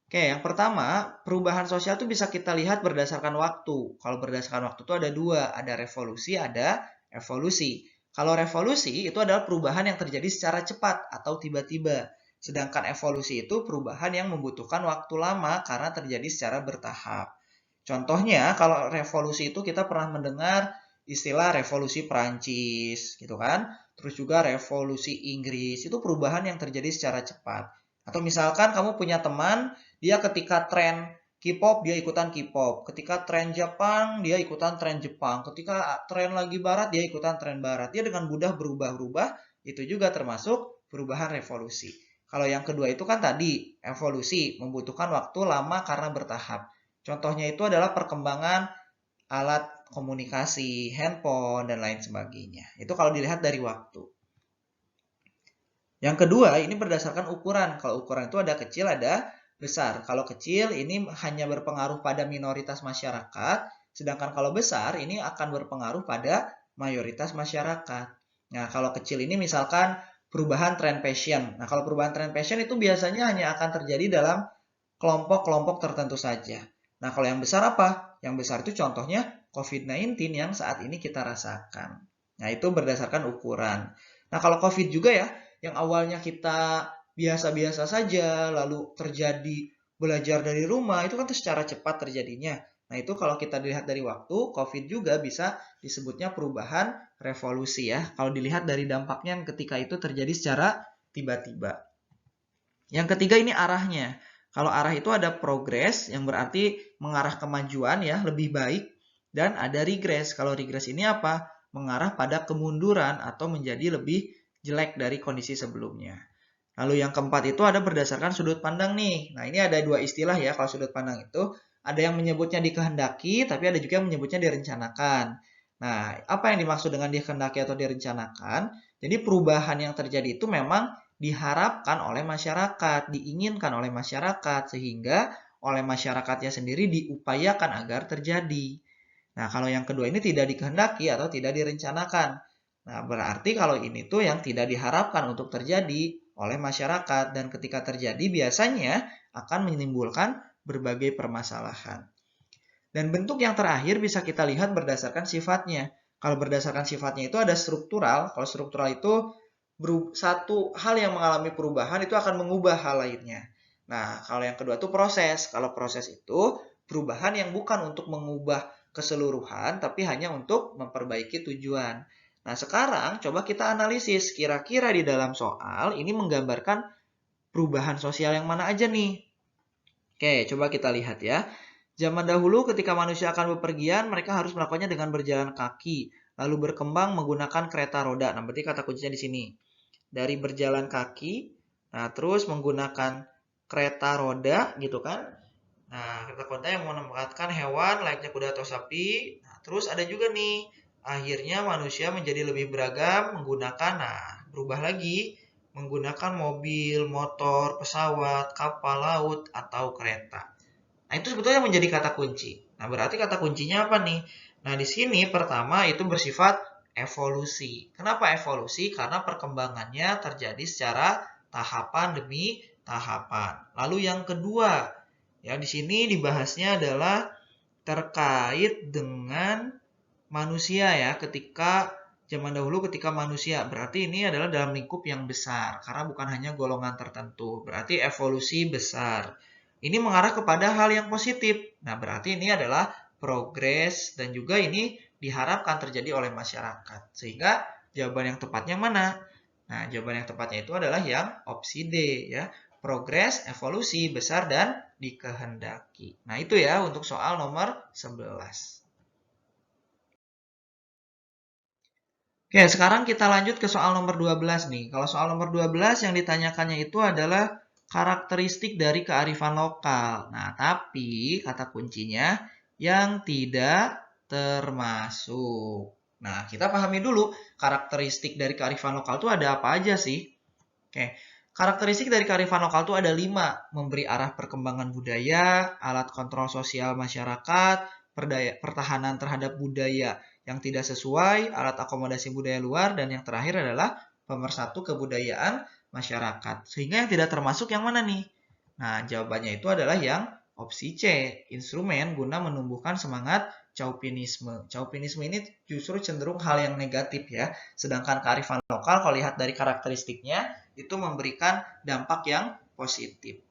Oke, yang pertama, perubahan sosial itu bisa kita lihat berdasarkan waktu. Kalau berdasarkan waktu itu ada dua, ada revolusi, ada evolusi. Kalau revolusi itu adalah perubahan yang terjadi secara cepat atau tiba-tiba. Sedangkan evolusi itu perubahan yang membutuhkan waktu lama karena terjadi secara bertahap. Contohnya, kalau revolusi itu kita pernah mendengar istilah revolusi Perancis, gitu kan? Terus juga revolusi Inggris, itu perubahan yang terjadi secara cepat. Atau misalkan kamu punya teman, dia ketika tren K-pop, dia ikutan K-pop. Ketika tren Jepang, dia ikutan tren Jepang. Ketika tren lagi barat, dia ikutan tren barat. Dia dengan mudah berubah-ubah, itu juga termasuk perubahan revolusi. Kalau yang kedua itu kan tadi, evolusi, membutuhkan waktu lama karena bertahap. Contohnya itu adalah perkembangan alat komunikasi, handphone, dan lain sebagainya. Itu kalau dilihat dari waktu. Yang kedua, ini berdasarkan ukuran. Kalau ukuran itu ada kecil, ada besar. Kalau kecil, ini hanya berpengaruh pada minoritas masyarakat. Sedangkan kalau besar, ini akan berpengaruh pada mayoritas masyarakat. Nah, kalau kecil ini misalkan perubahan tren fashion. Nah, kalau perubahan tren fashion itu biasanya hanya akan terjadi dalam kelompok-kelompok tertentu saja. Nah, kalau yang besar apa? Yang besar itu contohnya COVID-19 yang saat ini kita rasakan. Nah, itu berdasarkan ukuran. Nah, kalau COVID juga ya, yang awalnya kita biasa-biasa saja, lalu terjadi belajar dari rumah, itu kan secara cepat terjadinya. Nah, itu kalau kita dilihat dari waktu, COVID juga bisa disebutnya perubahan revolusi ya. Kalau dilihat dari dampaknya yang ketika itu terjadi secara tiba-tiba. Yang ketiga ini arahnya. Kalau arah itu ada progres, yang berarti mengarah kemajuan ya, lebih baik. Dan ada regres. Kalau regres ini apa? Mengarah pada kemunduran atau menjadi lebih jelek dari kondisi sebelumnya. Lalu yang keempat itu ada berdasarkan sudut pandang nih. Nah, ini ada dua istilah ya kalau sudut pandang itu. Ada yang menyebutnya dikehendaki, tapi ada juga yang menyebutnya direncanakan. Nah, apa yang dimaksud dengan dikehendaki atau direncanakan? Jadi perubahan yang terjadi itu memang diharapkan oleh masyarakat, diinginkan oleh masyarakat, sehingga oleh masyarakatnya sendiri diupayakan agar terjadi. Nah, kalau yang kedua ini tidak dikehendaki atau tidak direncanakan. Nah, berarti kalau ini tuh yang tidak diharapkan untuk terjadi oleh masyarakat dan ketika terjadi biasanya akan menimbulkan berbagai permasalahan. Dan bentuk yang terakhir bisa kita lihat berdasarkan sifatnya. Kalau berdasarkan sifatnya itu ada struktural. Kalau struktural itu satu hal yang mengalami perubahan itu akan mengubah hal lainnya. Nah, kalau yang kedua itu proses. Kalau proses itu perubahan yang bukan untuk mengubah keseluruhan, tapi hanya untuk memperbaiki tujuan. Nah, sekarang coba kita analisis kira-kira di dalam soal ini menggambarkan perubahan sosial yang mana aja nih. Oke, coba kita lihat ya. Zaman dahulu ketika manusia akan bepergian, mereka harus melakukannya dengan berjalan kaki, lalu berkembang menggunakan kereta roda. Nah, berarti kata kuncinya di sini. Dari berjalan kaki, nah terus menggunakan kereta roda gitu kan. Nah, kereta roda yang menempatkan hewan layaknya kuda atau sapi. Nah, terus ada juga nih akhirnya manusia menjadi lebih beragam menggunakan, berubah lagi menggunakan mobil, motor, pesawat, kapal laut, atau kereta. Nah, itu sebetulnya menjadi kata kunci. Nah, berarti kata kuncinya apa nih? Nah, di sini pertama itu bersifat evolusi. Kenapa evolusi? Karena perkembangannya terjadi secara tahapan demi tahapan. Lalu yang kedua, ya di sini dibahasnya adalah terkait dengan manusia ya, ketika zaman dahulu ketika manusia, berarti ini adalah dalam lingkup yang besar karena bukan hanya golongan tertentu. Berarti evolusi besar. Ini mengarah kepada hal yang positif. Nah, berarti ini adalah progres dan juga ini diharapkan terjadi oleh masyarakat. Sehingga jawaban yang tepatnya mana? Nah, jawaban yang tepatnya itu adalah yang opsi D ya. Progres, evolusi, besar, dan dikehendaki. Nah, itu ya untuk soal nomor 11. Oke, sekarang kita lanjut ke soal nomor 12 nih. Kalau soal nomor 12 yang ditanyakannya itu adalah karakteristik dari kearifan lokal. Nah, tapi kata kuncinya yang tidak termasuk. Nah, kita pahami dulu karakteristik dari kearifan lokal itu ada apa aja sih? Oke, karakteristik dari kearifan lokal itu ada 5. Memberi arah perkembangan budaya, alat kontrol sosial masyarakat, pertahanan terhadap budaya yang tidak sesuai, alat akomodasi budaya luar, dan yang terakhir adalah pemersatu kebudayaan masyarakat. Sehingga yang tidak termasuk yang mana nih? Nah, jawabannya itu adalah yang opsi C, instrumen guna menumbuhkan semangat Chauvinisme. Chauvinisme ini justru cenderung hal yang negatif ya. Sedangkan kearifan lokal kalau lihat dari karakteristiknya itu memberikan dampak yang positif.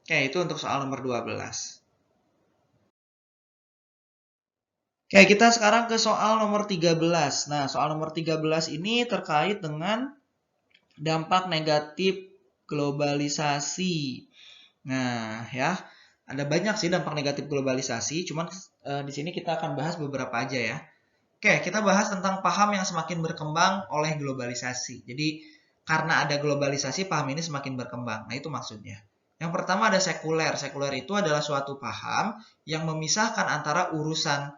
Oke, itu untuk soal nomor 12. Oke, kita sekarang ke soal nomor 13. Nah, soal nomor 13 ini terkait dengan dampak negatif globalisasi. Nah, ya, ada banyak sih dampak negatif globalisasi, cuman di sini kita akan bahas beberapa aja ya. Oke, kita bahas tentang paham yang semakin berkembang oleh globalisasi. Jadi, karena ada globalisasi, paham ini semakin berkembang. Nah, itu maksudnya. Yang pertama ada sekuler. Sekuler itu adalah suatu paham yang memisahkan antara urusan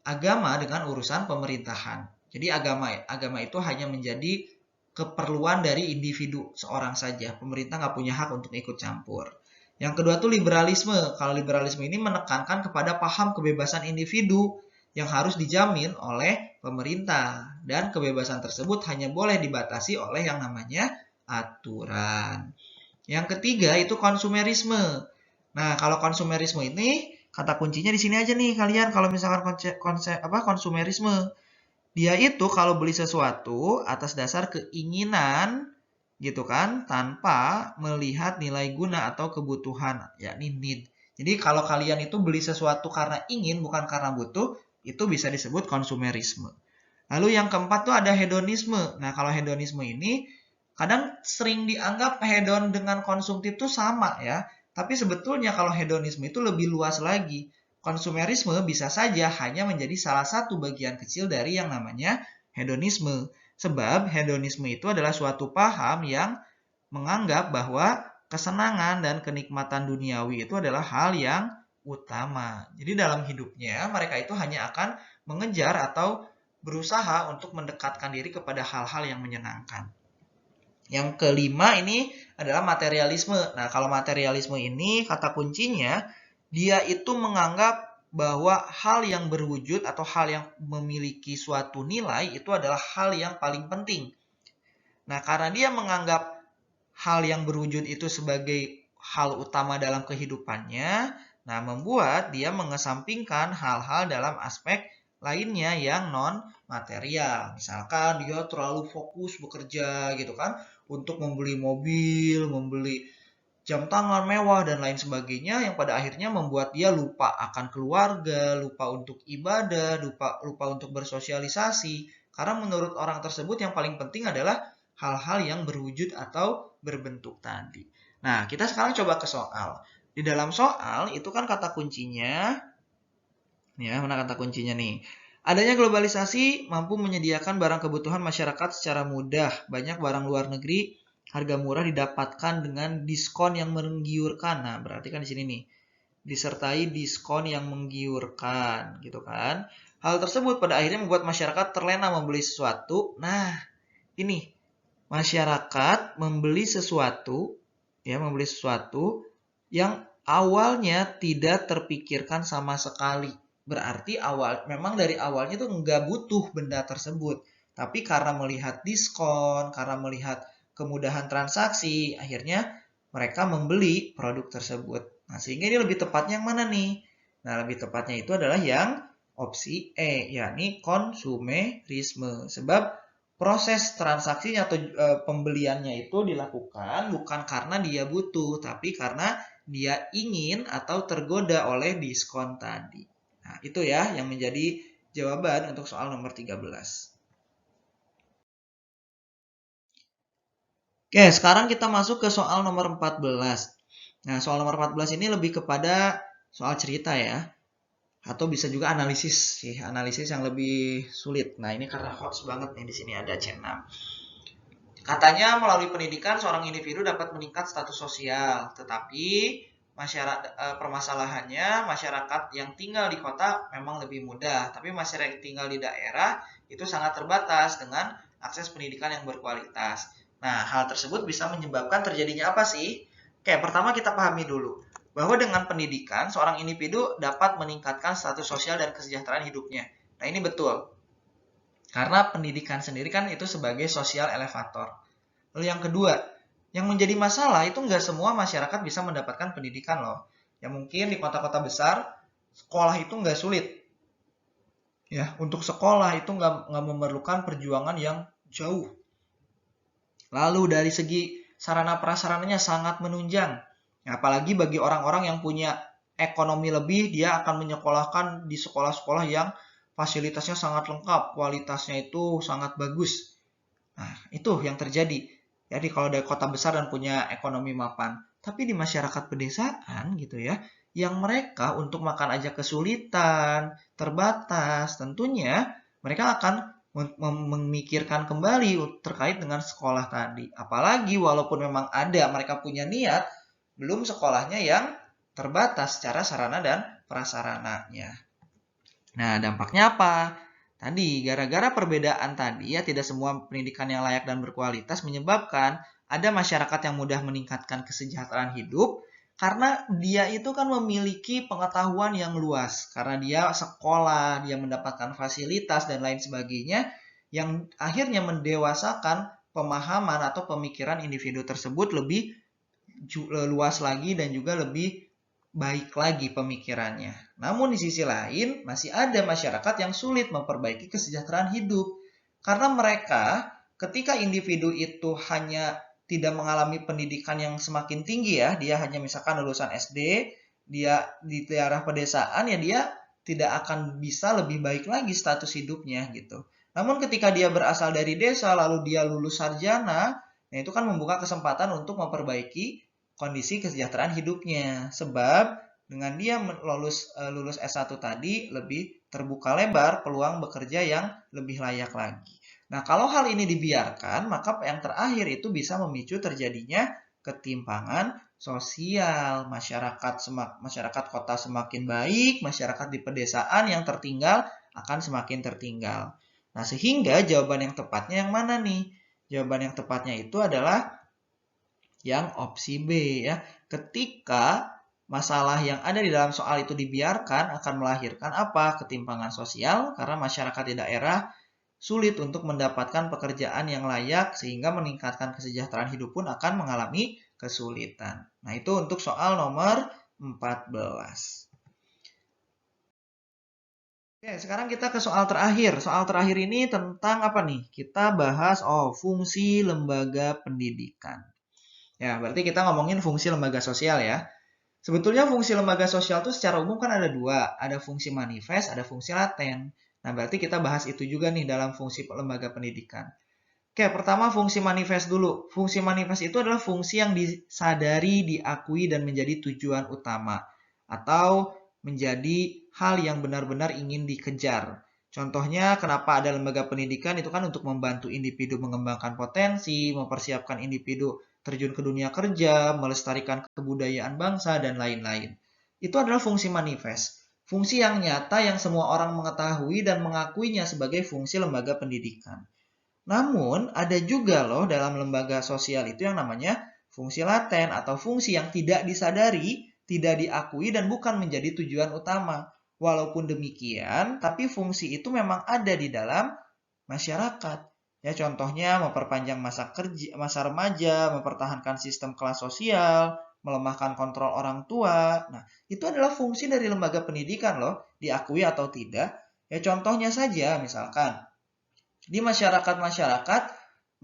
agama dengan urusan pemerintahan. Jadi agama itu hanya menjadi keperluan dari individu seorang saja. Pemerintah nggak punya hak untuk ikut campur. Yang kedua tuh liberalisme. Kalau liberalisme ini menekankan kepada paham kebebasan individu yang harus dijamin oleh pemerintah. Dan kebebasan tersebut hanya boleh dibatasi oleh yang namanya aturan. Yang ketiga itu konsumerisme. Nah, kalau konsumerisme ini kata kuncinya di sini aja nih kalian kalau misalkan konsep apa konsumerisme. Dia itu kalau beli sesuatu atas dasar keinginan gitu kan tanpa melihat nilai guna atau kebutuhan yakni need. Jadi kalau kalian itu beli sesuatu karena ingin bukan karena butuh, itu bisa disebut konsumerisme. Lalu yang keempat tuh ada hedonisme. Nah, kalau hedonisme ini kadang sering dianggap hedon dengan konsumtif itu sama ya. Tapi sebetulnya kalau hedonisme itu lebih luas lagi. Konsumerisme bisa saja hanya menjadi salah satu bagian kecil dari yang namanya hedonisme. Sebab hedonisme itu adalah suatu paham yang menganggap bahwa kesenangan dan kenikmatan duniawi itu adalah hal yang utama. Jadi dalam hidupnya mereka itu hanya akan mengejar atau berusaha untuk mendekatkan diri kepada hal-hal yang menyenangkan. Yang kelima ini adalah materialisme. Nah, kalau materialisme ini kata kuncinya dia itu menganggap bahwa hal yang berwujud atau hal yang memiliki suatu nilai itu adalah hal yang paling penting. Nah, karena dia menganggap hal yang berwujud itu sebagai hal utama dalam kehidupannya, nah membuat dia mengesampingkan hal-hal dalam aspek lainnya yang non material. Misalkan dia terlalu fokus bekerja gitu kan untuk membeli mobil, membeli jam tangan mewah dan lain sebagainya yang pada akhirnya membuat dia lupa akan keluarga, lupa untuk ibadah, lupa untuk bersosialisasi. Karena menurut orang tersebut yang paling penting adalah hal-hal yang berwujud atau berbentuk tadi. Nah, kita sekarang coba ke soal. Di dalam soal itu kan kata kuncinya, ya mana kata kuncinya nih? Adanya globalisasi mampu menyediakan barang kebutuhan masyarakat secara mudah. Banyak barang luar negeri harga murah didapatkan dengan diskon yang menggiurkan. Nah, berarti kan di sini nih disertai diskon yang menggiurkan, gitu kan? Hal tersebut pada akhirnya membuat masyarakat terlena membeli sesuatu. Nah, ini masyarakat membeli sesuatu yang awalnya tidak terpikirkan sama sekali. Berarti memang dari awalnya tuh nggak butuh benda tersebut. Tapi karena melihat diskon, karena melihat kemudahan transaksi, akhirnya mereka membeli produk tersebut. Nah, sehingga ini lebih tepatnya yang mana nih? Nah, lebih tepatnya itu adalah yang opsi E, yakni konsumerisme. Sebab proses transaksinya atau pembeliannya itu dilakukan bukan karena dia butuh, tapi karena dia ingin atau tergoda oleh diskon tadi. Nah, itu ya yang menjadi jawaban untuk soal nomor 13. Oke, sekarang kita masuk ke soal nomor 14. Nah, soal nomor 14 ini lebih kepada soal cerita ya. Atau bisa juga analisis sih, analisis yang lebih sulit. Nah, ini karena hots banget nih di sini ada C6. Katanya melalui pendidikan seorang individu dapat meningkat status sosial, tetapi permasalahannya masyarakat yang tinggal di kota memang lebih mudah, tapi masyarakat yang tinggal di daerah itu sangat terbatas dengan akses pendidikan yang berkualitas. Nah, hal tersebut bisa menyebabkan terjadinya apa sih? Oke, pertama kita pahami dulu bahwa dengan pendidikan seorang individu dapat meningkatkan status sosial dan kesejahteraan hidupnya. Nah, ini betul. Karena pendidikan sendiri kan itu sebagai social elevator. Lalu yang kedua, yang menjadi masalah itu nggak semua masyarakat bisa mendapatkan pendidikan loh. Ya mungkin di kota-kota besar, sekolah itu nggak sulit. Ya, untuk sekolah itu nggak memerlukan perjuangan yang jauh. Lalu dari segi sarana prasarananya sangat menunjang. Ya, apalagi bagi orang-orang yang punya ekonomi lebih, dia akan menyekolahkan di sekolah-sekolah yang fasilitasnya sangat lengkap, kualitasnya itu sangat bagus. Nah, itu yang terjadi. Jadi kalau dari kota besar dan punya ekonomi mapan. Tapi di masyarakat pedesaan gitu ya, yang mereka untuk makan aja kesulitan, terbatas, tentunya mereka akan memikirkan kembali terkait dengan sekolah tadi. Apalagi walaupun memang ada mereka punya niat, belum sekolahnya yang terbatas secara sarana dan prasarananya. Nah, dampaknya apa? Tadi, gara-gara perbedaan tadi ya tidak semua pendidikan yang layak dan berkualitas menyebabkan ada masyarakat yang mudah meningkatkan kesejahteraan hidup karena dia itu kan memiliki pengetahuan yang luas. Karena dia sekolah, dia mendapatkan fasilitas dan lain sebagainya yang akhirnya mendewasakan pemahaman atau pemikiran individu tersebut lebih luas lagi dan juga lebih baik lagi pemikirannya. Namun di sisi lain, masih ada masyarakat yang sulit memperbaiki kesejahteraan hidup. Karena mereka, ketika individu itu hanya tidak mengalami pendidikan yang semakin tinggi ya, dia hanya misalkan lulusan SD, dia di daerah pedesaan ya dia tidak akan bisa lebih baik lagi status hidupnya gitu. Namun ketika dia berasal dari desa lalu dia lulus sarjana, nah itu kan membuka kesempatan untuk memperbaiki kondisi kesejahteraan hidupnya. Sebab dengan dia lulus S1 tadi lebih terbuka lebar peluang bekerja yang lebih layak lagi. Nah, kalau hal ini dibiarkan, maka yang terakhir itu bisa memicu terjadinya ketimpangan sosial. Masyarakat kota semakin baik, masyarakat di pedesaan yang tertinggal akan semakin tertinggal. Nah, sehingga jawaban yang tepatnya yang mana nih? Jawaban yang tepatnya itu adalah yang opsi B ya. Ketika masalah yang ada di dalam soal itu dibiarkan akan melahirkan apa? Ketimpangan sosial karena masyarakat di daerah sulit untuk mendapatkan pekerjaan yang layak sehingga meningkatkan kesejahteraan hidup pun akan mengalami kesulitan. Nah, itu untuk soal nomor 14. Oke, sekarang kita ke soal terakhir. Soal terakhir ini tentang apa nih? Kita bahas fungsi lembaga pendidikan. Ya, berarti kita ngomongin fungsi lembaga sosial ya. Sebetulnya fungsi lembaga sosial itu secara umum kan ada dua. Ada fungsi manifest, ada fungsi laten. Nah, berarti kita bahas itu juga nih dalam fungsi lembaga pendidikan. Oke, pertama fungsi manifest dulu. Fungsi manifest itu adalah fungsi yang disadari, diakui, dan menjadi tujuan utama. Atau menjadi hal yang benar-benar ingin dikejar. Contohnya, kenapa ada lembaga pendidikan itu kan untuk membantu individu mengembangkan potensi, mempersiapkan individu terjun ke dunia kerja, melestarikan kebudayaan bangsa, dan lain-lain. Itu adalah fungsi manifest. Fungsi yang nyata yang semua orang mengetahui dan mengakuinya sebagai fungsi lembaga pendidikan. Namun, ada juga loh dalam lembaga sosial itu yang namanya fungsi laten atau fungsi yang tidak disadari, tidak diakui, dan bukan menjadi tujuan utama. Walaupun demikian, tapi fungsi itu memang ada di dalam masyarakat. Ya, contohnya memperpanjang masa kerja, masa remaja, mempertahankan sistem kelas sosial, melemahkan kontrol orang tua. Nah, itu adalah fungsi dari lembaga pendidikan loh, diakui atau tidak. Ya, contohnya saja misalkan di masyarakat-masyarakat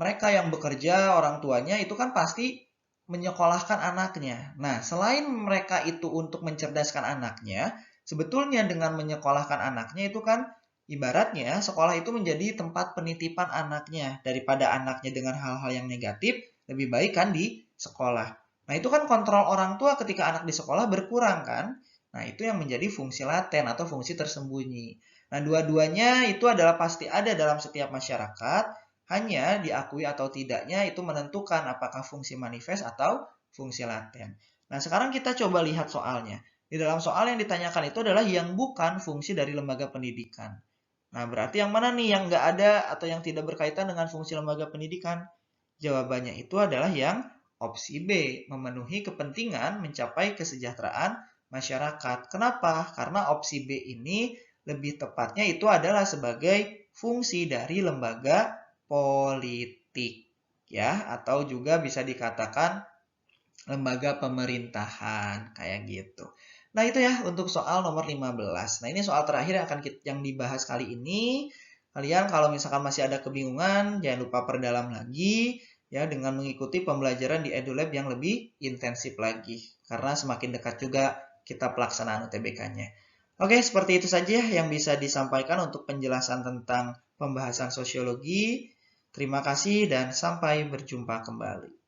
mereka yang bekerja orang tuanya itu kan pasti menyekolahkan anaknya. Nah, selain mereka itu untuk mencerdaskan anaknya, sebetulnya dengan menyekolahkan anaknya itu kan ibaratnya sekolah itu menjadi tempat penitipan anaknya. Daripada anaknya dengan hal-hal yang negatif, lebih baik kan di sekolah. Nah, itu kan kontrol orang tua ketika anak di sekolah berkurang kan? Nah, itu yang menjadi fungsi laten atau fungsi tersembunyi. Nah, dua-duanya itu adalah pasti ada dalam setiap masyarakat, hanya diakui atau tidaknya itu menentukan apakah fungsi manifest atau fungsi laten. Nah, sekarang kita coba lihat soalnya. Di dalam soal yang ditanyakan itu adalah yang bukan fungsi dari lembaga pendidikan. Nah, berarti yang mana nih yang nggak ada atau yang tidak berkaitan dengan fungsi lembaga pendidikan? Jawabannya itu adalah yang opsi B, memenuhi kepentingan mencapai kesejahteraan masyarakat. Kenapa? Karena opsi B ini lebih tepatnya itu adalah sebagai fungsi dari lembaga politik, ya, atau juga bisa dikatakan lembaga pemerintahan, kayak gitu. Nah, itu ya untuk soal nomor 15. Nah, ini soal terakhir yang dibahas kali ini. Kalian kalau misalkan masih ada kebingungan, jangan lupa perdalam lagi ya dengan mengikuti pembelajaran di EduLab yang lebih intensif lagi. Karena semakin dekat juga kita pelaksanaan UTBK-nya. Oke, seperti itu saja yang bisa disampaikan untuk penjelasan tentang pembahasan sosiologi. Terima kasih dan sampai berjumpa kembali.